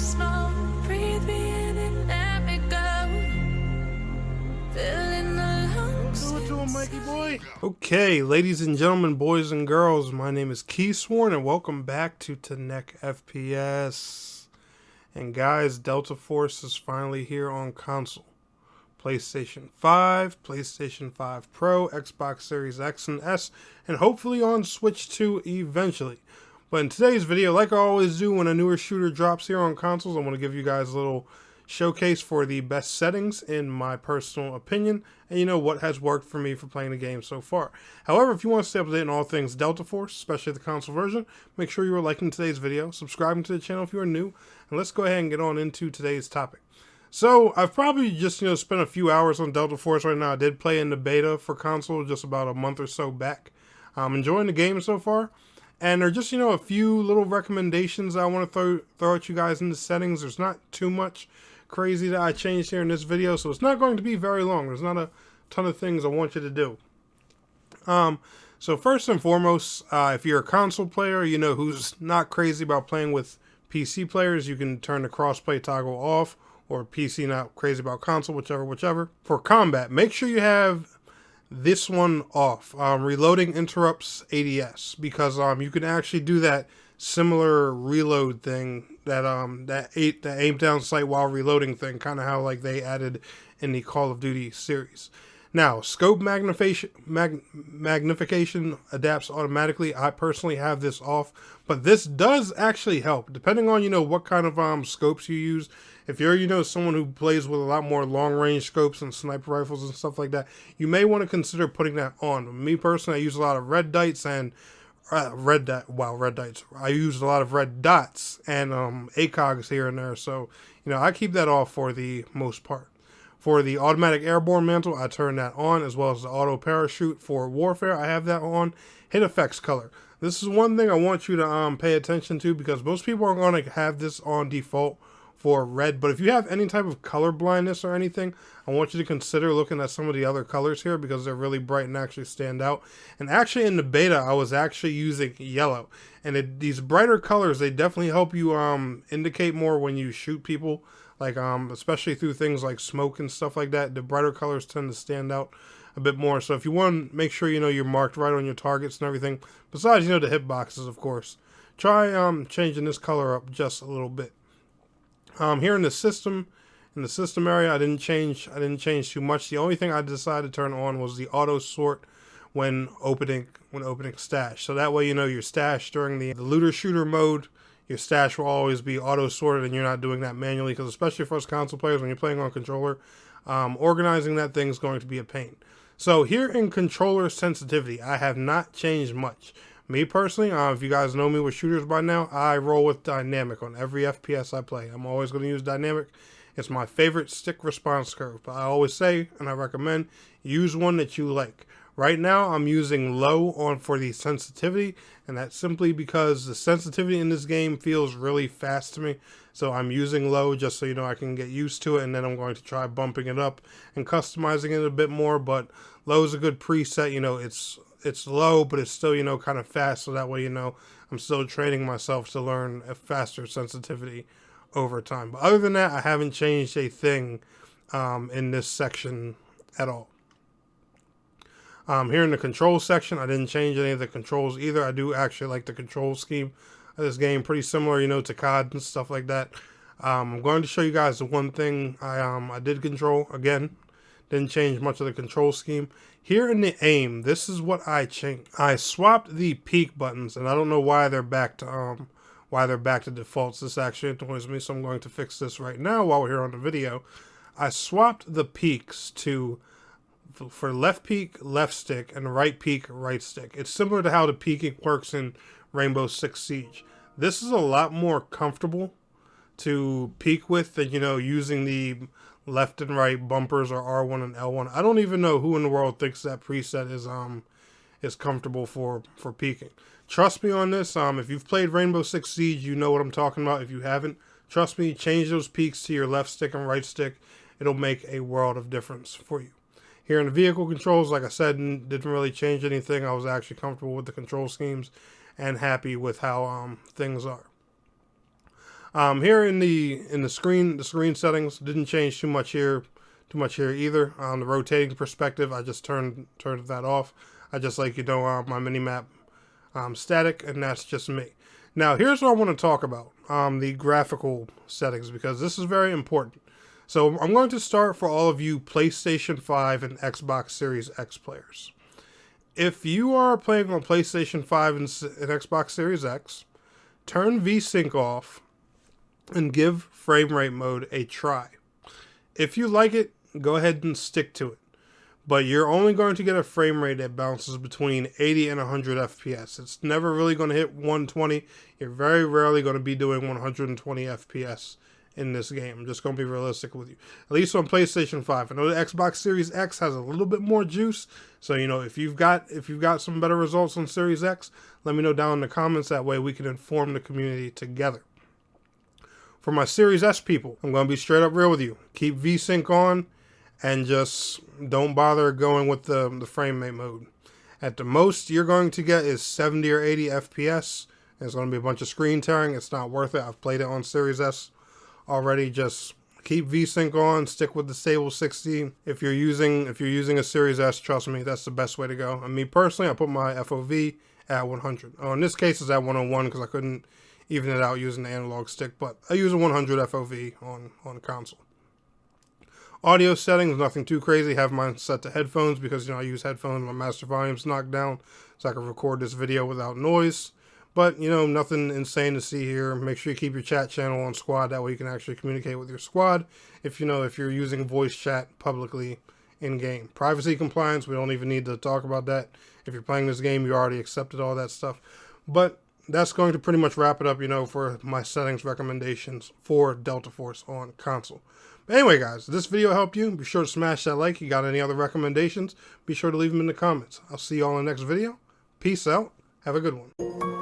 smoke, breathe me in and let me go. Filling the lungs. Do it to him, Mikey boy. Okay, ladies and gentlemen, boys and girls, my name is Keysworn, and welcome back to Neck FPS. And guys, Delta Force is finally here on console. PlayStation 5, PlayStation 5 Pro, Xbox Series X and S, and hopefully on Switch 2 eventually. But in today's video, like I always do when a newer shooter drops here on consoles, I want to give you guys a little showcase for the best settings in my personal opinion, and you know what has worked for me for playing the game so far. However, if you want to stay up to date on all things Delta Force, especially the console version, make sure you are liking today's video, subscribing to the channel if you are new, and let's go ahead and get on into today's topic. So, I've probably just, spent a few hours on Delta Force right now. I did play in the beta for console just about a month or so back. I'm enjoying the game so far. And there are just, a few little recommendations I want to throw at you guys in the settings. There's not too much crazy that I changed here in this video, so it's not going to be very long. There's not a ton of things I want you to do. So first and foremost, if you're a console player, who's not crazy about playing with PC players, you can turn the crossplay toggle off, or PC not crazy about console, whichever. For combat, make sure you have this one off. Reloading interrupts ADS, because you can actually do that similar reload thing that aim down sight while reloading thing, kind of how like they added in the Call of Duty series. Now, scope magnification adapts automatically. I personally have this off, but this does actually help depending on what kind of scopes you use. If you're someone who plays with a lot more long range scopes and sniper rifles and stuff like that, you may want to consider putting that on. Me personally, I use a lot of red dites and red dites. I use a lot of red dots and ACOGs here and there, so I keep that off for the most part. For the automatic airborne mantle, I turn that on, as well as the auto parachute. For warfare, I have that on. Hit effects color. This is one thing I want you to pay attention to, because most people are going to have this on default for red, but if you have any type of color blindness or anything, I want you to consider looking at some of the other colors here, because they're really bright and actually stand out. And actually in the beta, I was actually using yellow, and these brighter colors, they definitely help you indicate more when you shoot people, like especially through things like smoke and stuff like that. The brighter colors tend to stand out a bit more. So if you want to make sure you're marked right on your targets and everything, besides the hitboxes, of course, try changing this color up just a little bit. Here in the system area, I didn't change too much. The only thing I decided to turn on was the auto sort when opening stash. So that way, your stash during the looter shooter mode, your stash will always be auto sorted, and you're not doing that manually, because especially for us console players, when you're playing on controller, organizing that thing is going to be a pain. So here in controller sensitivity, I have not changed much. Me personally, if you guys know me with shooters by now, I roll with dynamic on every FPS I play. I'm always going to use dynamic. It's my favorite stick response curve. But I always say, and I recommend, use one that you like. Right now, I'm using low for the sensitivity, and that's simply because the sensitivity in this game feels really fast to me. So I'm using low just so I can get used to it, and then I'm going to try bumping it up and customizing it a bit more. But low is a good preset. It's low, but it's still, kind of fast, so that way, I'm still training myself to learn a faster sensitivity over time. But other than that, I haven't changed a thing in this section at all. Here in the control section, I didn't change any of the controls either. I do actually like the control scheme of this game, pretty similar, to COD and stuff like that. I'm going to show you guys the one thing I did control. Again, didn't change much of the control scheme. Here in the aim, this is what I changed. I swapped the peek buttons, and I don't know why they're back to defaults. This actually annoys me, so I'm going to fix this right now while we're here on the video. I swapped the peaks for left peek, left stick, and right peek, right stick. It's similar to how the peeking works in Rainbow Six Siege. This is a lot more comfortable to peek with than, using the left and right bumpers or R1 and L1. I don't even know who in the world thinks that preset is comfortable for peeking. Trust me on this. If you've played Rainbow Six Siege, you know what I'm talking about. If you haven't, trust me, change those peaks to your left stick and right stick. It'll make a world of difference for you. Here in the vehicle controls, like I said, didn't really change anything. I was actually comfortable with the control schemes and happy with how things are. Here in the screen settings didn't change too much here either. On the rotating perspective, I just turned that off. I just like, my mini map static, and that's just me. Now here's what I want to talk about, the graphical settings, because this is very important. So I'm going to start for all of you PlayStation 5 and Xbox Series X players. If you are playing on PlayStation 5 and Xbox Series X, turn VSync off and give frame rate mode a try. If you like it, go ahead and stick to it. But you're only going to get a frame rate that bounces between 80 and 100 FPS. It's never really going to hit 120. You're very rarely going to be doing 120 FPS in this game. I'm just going to be realistic with you. At least on PlayStation 5. I know the Xbox Series X has a little bit more juice. So, if you've got some better results on Series X, let me know down in the comments. That way we can inform the community together. For my Series S people, I'm going to be straight up real with you. Keep VSync on and just don't bother going with the frame rate mode. At the most you're going to get is 70 or 80 FPS. There's going to be a bunch of screen tearing. It's not worth it. I've played it on Series S already. Just keep VSync on. Stick with the stable 60. If you're using a Series S, trust me, that's the best way to go. And me personally, I put my FOV at 100. Oh, in this case, it's at 101 because I couldn't even it out using the analog stick. But I use a 100 FOV on console. Audio settings, nothing too crazy. Have mine set to headphones because I use headphones. My master volume's knocked down, so I can record this video without noise. But nothing insane to see here. Make sure you keep your chat channel on squad. That way you can actually communicate with your squad. If you're using voice chat publicly in game. Privacy compliance, we don't even need to talk about that. If you're playing this game, you already accepted all that stuff. But that's going to pretty much wrap it up, for my settings recommendations for Delta Force on console. But anyway, guys, if this video helped you, be sure to smash that like. You got any other recommendations, be sure to leave them in the comments. I'll see you all in the next video. Peace out. Have a good one.